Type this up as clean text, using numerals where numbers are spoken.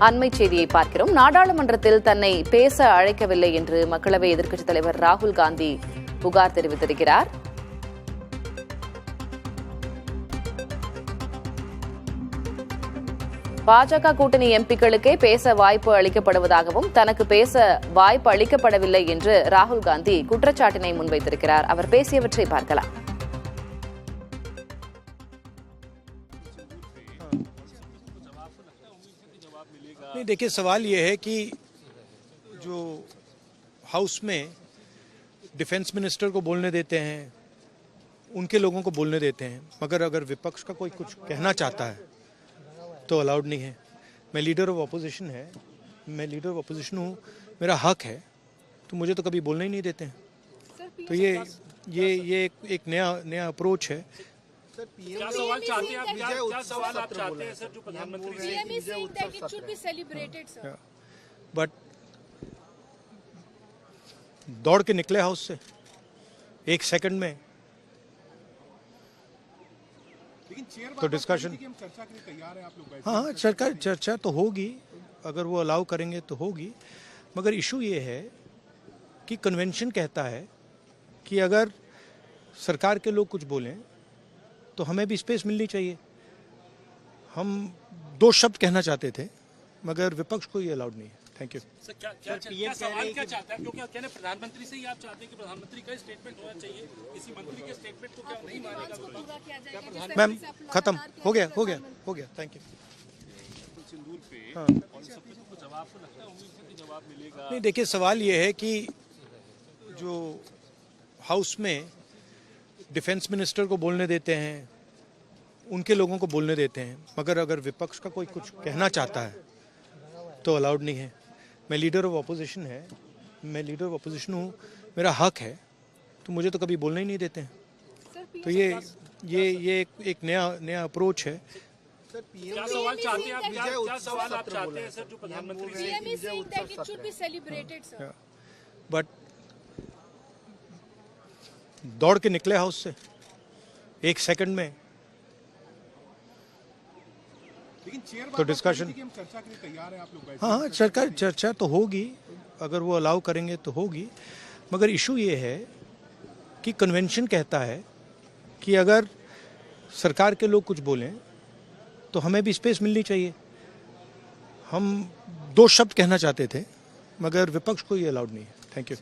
அண்மை செய்தியை பார்க்கிறோம். நாடாளுமன்றத்தில் தன்னை பேச அழைக்கவில்லை என்று மக்களவை எதிர்க்கட்சித் தலைவர் ராகுல் காந்தி புகார் தெரிவித்திருக்கிறார். பாஜக கூட்டணி எம்பிக்களுக்கே பேச வாய்ப்பு அளிக்கப்படுவதாகவும் தனக்கு பேச வாய்ப்பு அளிக்கப்படவில்லை என்று ராகுல் காந்தி குற்றச்சாட்டினை முன்வைத்திருக்கிறார். அவர் பேசியவற்றை பார்க்கலாம். नहीं, देखिए, सवाल ये है कि जो हाउस में डिफेंस मिनिस्टर को बोलने देते हैं, उनके लोगों को बोलने देते हैं, मगर अगर विपक्ष का कोई कुछ कहना चाहता है तो अलाउड नहीं है। मैं लीडर ऑफ अपोजिशन हूँ, मेरा हक है, तो मुझे तो कभी बोलने ही नहीं देते हैं। तो ये एक नया अप्रोच है। क्या सवाल चाहते हैं आप? क्या सवाल आप चाहते हैं सर? जो प्रधानमंत्री बट दौड़ के निकले हाउस से एक सेकंड में, तो डिस्कशन हाँ चर्चा तो होगी, अगर वो अलाउ करेंगे तो होगी, मगर इशू ये है कि कन्वेंशन कहता है कि अगर सरकार के लोग कुछ बोलें तो हमें भी स्पेस मिलनी चाहिए। हम 2 शब्द कहना चाहते थे, मगर विपक्ष को ये अलाउड नहीं है। Thank you. क्या सवाल क्या चाहता है? क्योंकि आप कहने प्रधानमंत्री से ही आप चाहते हैं कि प्रधानमंत्री का स्टेटमेंट होना चाहिए, किसी मंत्री के स्टेटमेंट को क्या नहीं मानेगा? मैम, खत्म हो गया। Thank you. नहीं, देखिए, सवाल ये है कि जो हाउस में डिफेंस मिनिस्टर को बोलने देते हैं, उनके लोगों को बोलने देते हैं, मगर अगर विपक्ष का कोई कुछ कहना चाहता है तो अलाउड नहीं है। मैं लीडर ऑफ अपोजिशन हूँ, मेरा हक है, तो मुझे तो कभी बोलने ही नहीं देते हैं। तो ये एक नया अप्रोच है। क्या सवाल चाहते हैं आप? क्या सवाल आप चाहते हैं सर? जो प्रधानमंत्री बट दौड़ के निकले हाउस से एक सेकंड में, तो डिस्कशन हाँ चर्चा तो होगी, अगर वो अलाउ करेंगे तो होगी, मगर इशू ये है कि कन्वेंशन कहता है कि अगर सरकार के लोग कुछ बोलें तो हमें भी स्पेस मिलनी चाहिए। हम 2 शब्द कहना चाहते थे, मगर विपक्ष को ये अलाउड नहीं है। Thank you.